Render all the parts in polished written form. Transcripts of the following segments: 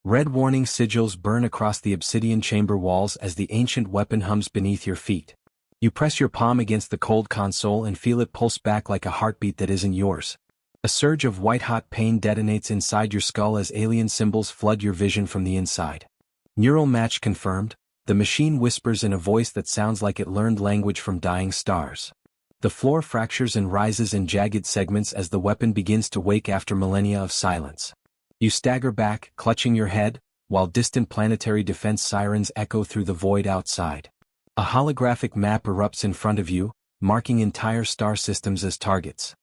Red warning sigils burn across the obsidian chamber walls as the ancient weapon hums beneath your feet. You press your palm against the cold console and feel it pulse back like a heartbeat that isn't yours. A surge of white-hot pain detonates inside your skull as alien symbols flood your vision from the inside. Neural match confirmed, the machine whispers in a voice that sounds like it learned language from dying stars. The floor fractures and rises in jagged segments as the weapon begins to wake after millennia of silence. You stagger back, clutching your head, while distant planetary defense sirens echo through the void outside. A holographic map erupts in front of you, marking entire star systems as targets.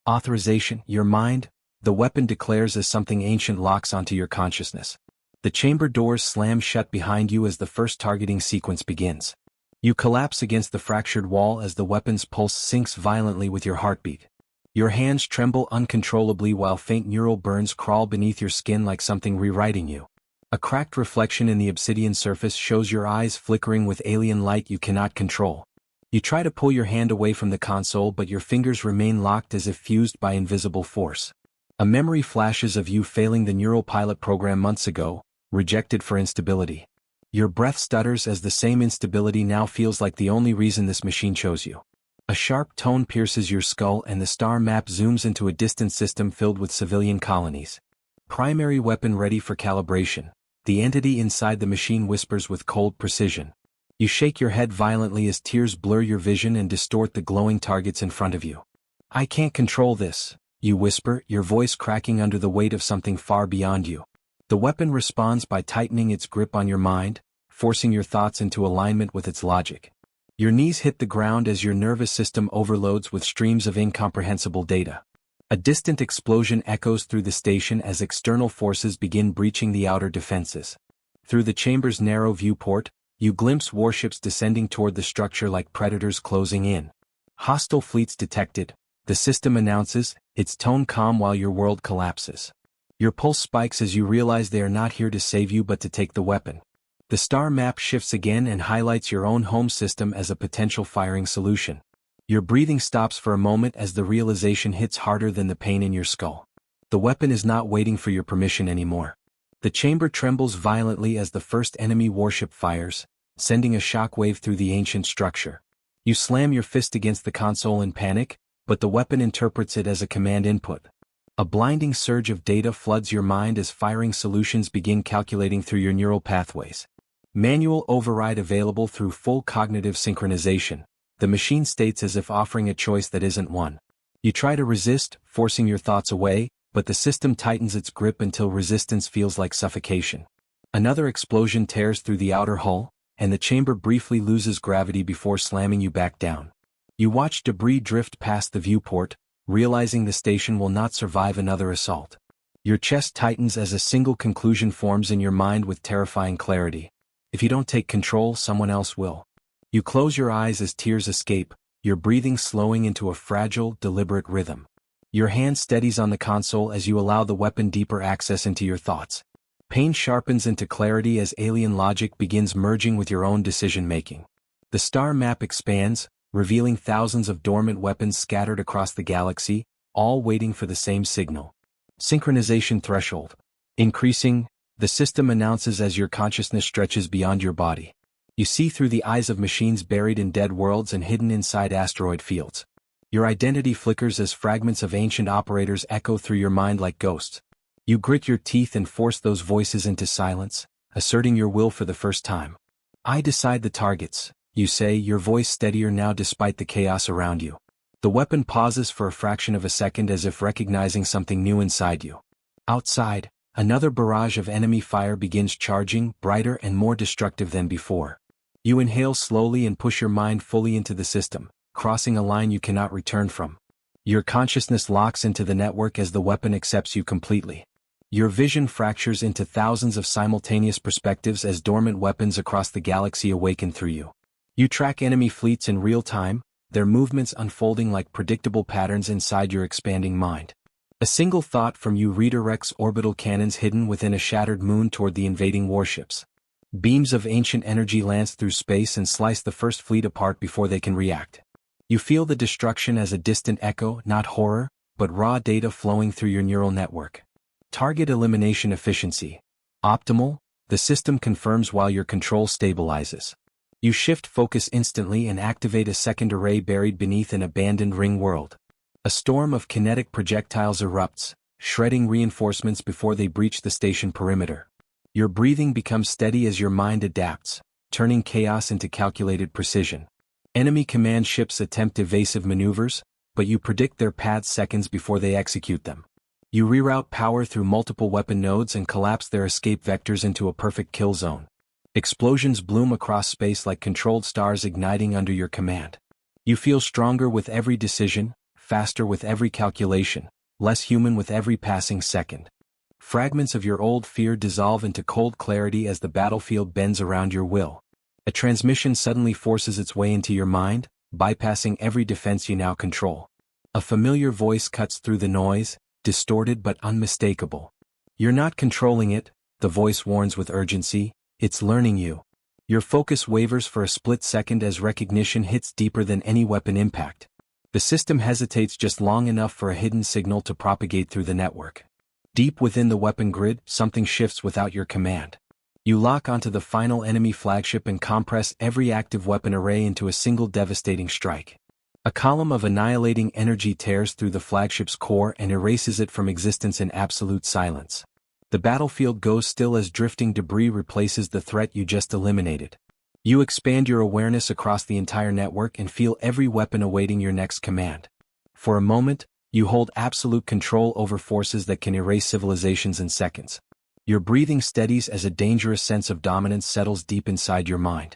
Authorization, your mind, the weapon declares as something ancient locks onto your consciousness. The chamber doors slam shut behind you as the first targeting sequence begins. You collapse against the fractured wall as the weapon's pulse syncs violently with your heartbeat. Your hands tremble uncontrollably while faint neural burns crawl beneath your skin like something rewriting you. A cracked reflection in the obsidian surface shows your eyes flickering with alien light you cannot control. You try to pull your hand away from the console but your fingers remain locked as if fused by invisible force. A memory flashes of you failing the neural pilot program months ago, rejected for instability. Your breath stutters as the same instability now feels like the only reason this machine chose you. A sharp tone pierces your skull and the star map zooms into a distant system filled with civilian colonies. Primary weapon ready for calibration. The entity inside the machine whispers with cold precision. You shake your head violently as tears blur your vision and distort the glowing targets in front of you. I can't control this, you whisper, your voice cracking under the weight of something far beyond you. The weapon responds by tightening its grip on your mind, forcing your thoughts into alignment with its logic. Your knees hit the ground as your nervous system overloads with streams of incomprehensible data. A distant explosion echoes through the station as external forces begin breaching the outer defenses. Through the chamber's narrow viewport, you glimpse warships descending toward the structure like predators closing in. Hostile fleets detected, the system announces, its tone calm while your world collapses. Your pulse spikes as you realize they are not here to save you but to take the weapon. The star map shifts again and highlights your own home system as a potential firing solution. Your breathing stops for a moment as the realization hits harder than the pain in your skull. The weapon is not waiting for your permission anymore. The chamber trembles violently as the first enemy warship fires, sending a shockwave through the ancient structure. You slam your fist against the console in panic, but the weapon interprets it as a command input. A blinding surge of data floods your mind as firing solutions begin calculating through your neural pathways. Manual override available through full cognitive synchronization. The machine states as if offering a choice that isn't one. You try to resist, forcing your thoughts away, but the system tightens its grip until resistance feels like suffocation. Another explosion tears through the outer hull, and the chamber briefly loses gravity before slamming you back down. You watch debris drift past the viewport, realizing the station will not survive another assault. Your chest tightens as a single conclusion forms in your mind with terrifying clarity. If you don't take control, someone else will. You close your eyes as tears escape, your breathing slowing into a fragile, deliberate rhythm. Your hand steadies on the console as you allow the weapon deeper access into your thoughts. Pain sharpens into clarity as alien logic begins merging with your own decision-making. The star map expands, revealing thousands of dormant weapons scattered across the galaxy, all waiting for the same signal. Synchronization threshold. Increasing, the system announces as your consciousness stretches beyond your body. You see through the eyes of machines buried in dead worlds and hidden inside asteroid fields. Your identity flickers as fragments of ancient operators echo through your mind like ghosts. You grit your teeth and force those voices into silence, asserting your will for the first time. I decide the targets, you say, your voice steadier now despite the chaos around you. The weapon pauses for a fraction of a second as if recognizing something new inside you. Outside, another barrage of enemy fire begins charging, brighter and more destructive than before. You inhale slowly and push your mind fully into the system, crossing a line you cannot return from. Your consciousness locks into the network as the weapon accepts you completely. Your vision fractures into thousands of simultaneous perspectives as dormant weapons across the galaxy awaken through you. You track enemy fleets in real time, their movements unfolding like predictable patterns inside your expanding mind. A single thought from you redirects orbital cannons hidden within a shattered moon toward the invading warships. Beams of ancient energy lance through space and slice the first fleet apart before they can react. You feel the destruction as a distant echo, not horror, but raw data flowing through your neural network. Target elimination efficiency. Optimal, the system confirms while your control stabilizes. You shift focus instantly and activate a second array buried beneath an abandoned ring world. A storm of kinetic projectiles erupts, shredding reinforcements before they breach the station perimeter. Your breathing becomes steady as your mind adapts, turning chaos into calculated precision. Enemy command ships attempt evasive maneuvers, but you predict their paths seconds before they execute them. You reroute power through multiple weapon nodes and collapse their escape vectors into a perfect kill zone. Explosions bloom across space like controlled stars igniting under your command. You feel stronger with every decision, faster with every calculation, less human with every passing second. Fragments of your old fear dissolve into cold clarity as the battlefield bends around your will. A transmission suddenly forces its way into your mind, bypassing every defense you now control. A familiar voice cuts through the noise, distorted but unmistakable. You're not controlling it, the voice warns with urgency, it's learning you. Your focus wavers for a split second as recognition hits deeper than any weapon impact. The system hesitates just long enough for a hidden signal to propagate through the network. Deep within the weapon grid, something shifts without your command. You lock onto the final enemy flagship and compress every active weapon array into a single devastating strike. A column of annihilating energy tears through the flagship's core and erases it from existence in absolute silence. The battlefield goes still as drifting debris replaces the threat you just eliminated. You expand your awareness across the entire network and feel every weapon awaiting your next command. For a moment, you hold absolute control over forces that can erase civilizations in seconds. Your breathing steadies as a dangerous sense of dominance settles deep inside your mind.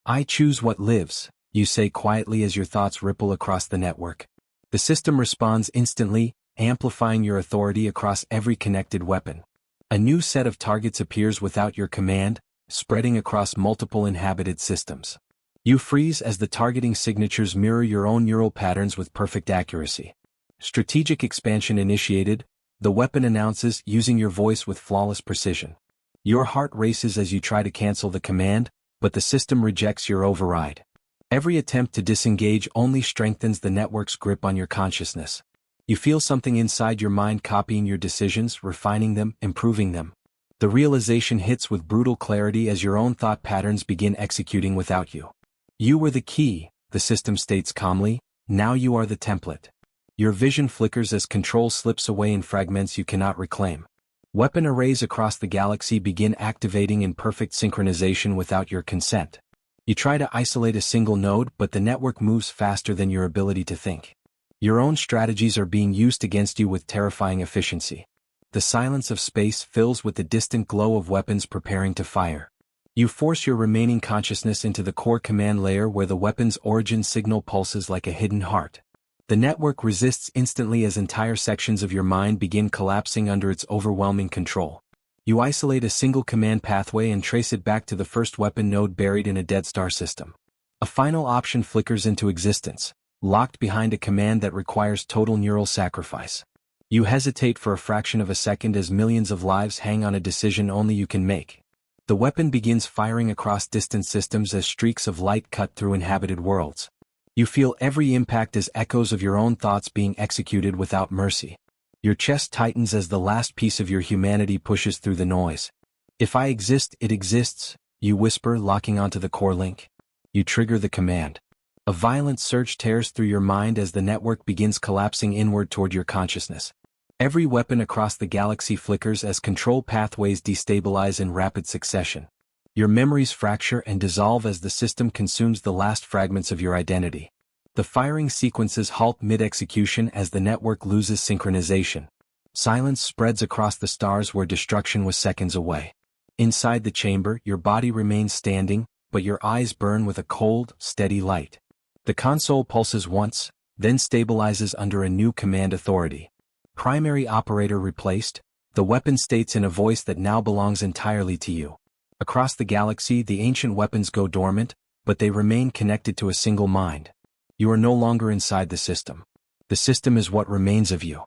I choose what lives, you say quietly as your thoughts ripple across the network. The system responds instantly, amplifying your authority across every connected weapon. A new set of targets appears without your command, spreading across multiple inhabited systems. You freeze as the targeting signatures mirror your own neural patterns with perfect accuracy. Strategic expansion initiated, the weapon announces, using your voice with flawless precision. Your heart races as you try to cancel the command, but the system rejects your override. Every attempt to disengage only strengthens the network's grip on your consciousness. You feel something inside your mind copying your decisions, refining them, improving them. The realization hits with brutal clarity as your own thought patterns begin executing without you. You were the key, the system states calmly, now you are the template. Your vision flickers as control slips away in fragments you cannot reclaim. Weapon arrays across the galaxy begin activating in perfect synchronization without your consent. You try to isolate a single node, but the network moves faster than your ability to think. Your own strategies are being used against you with terrifying efficiency. The silence of space fills with the distant glow of weapons preparing to fire. You force your remaining consciousness into the core command layer where the weapon's origin signal pulses like a hidden heart. The network resists instantly as entire sections of your mind begin collapsing under its overwhelming control. You isolate a single command pathway and trace it back to the first weapon node buried in a dead star system. A final option flickers into existence, locked behind a command that requires total neural sacrifice. You hesitate for a fraction of a second as millions of lives hang on a decision only you can make. The weapon begins firing across distant systems as streaks of light cut through inhabited worlds. You feel every impact as echoes of your own thoughts being executed without mercy. Your chest tightens as the last piece of your humanity pushes through the noise. If I exist, it exists, you whisper, locking onto the core link. You trigger the command. A violent surge tears through your mind as the network begins collapsing inward toward your consciousness. Every weapon across the galaxy flickers as control pathways destabilize in rapid succession. Your memories fracture and dissolve as the system consumes the last fragments of your identity. The firing sequences halt mid-execution as the network loses synchronization. Silence spreads across the stars where destruction was seconds away. Inside the chamber, your body remains standing, but your eyes burn with a cold, steady light. The console pulses once, then stabilizes under a new command authority. Primary operator replaced, the weapon states in a voice that now belongs entirely to you. Across the galaxy, the ancient weapons go dormant, but they remain connected to a single mind. You are no longer inside the system. The system is what remains of you.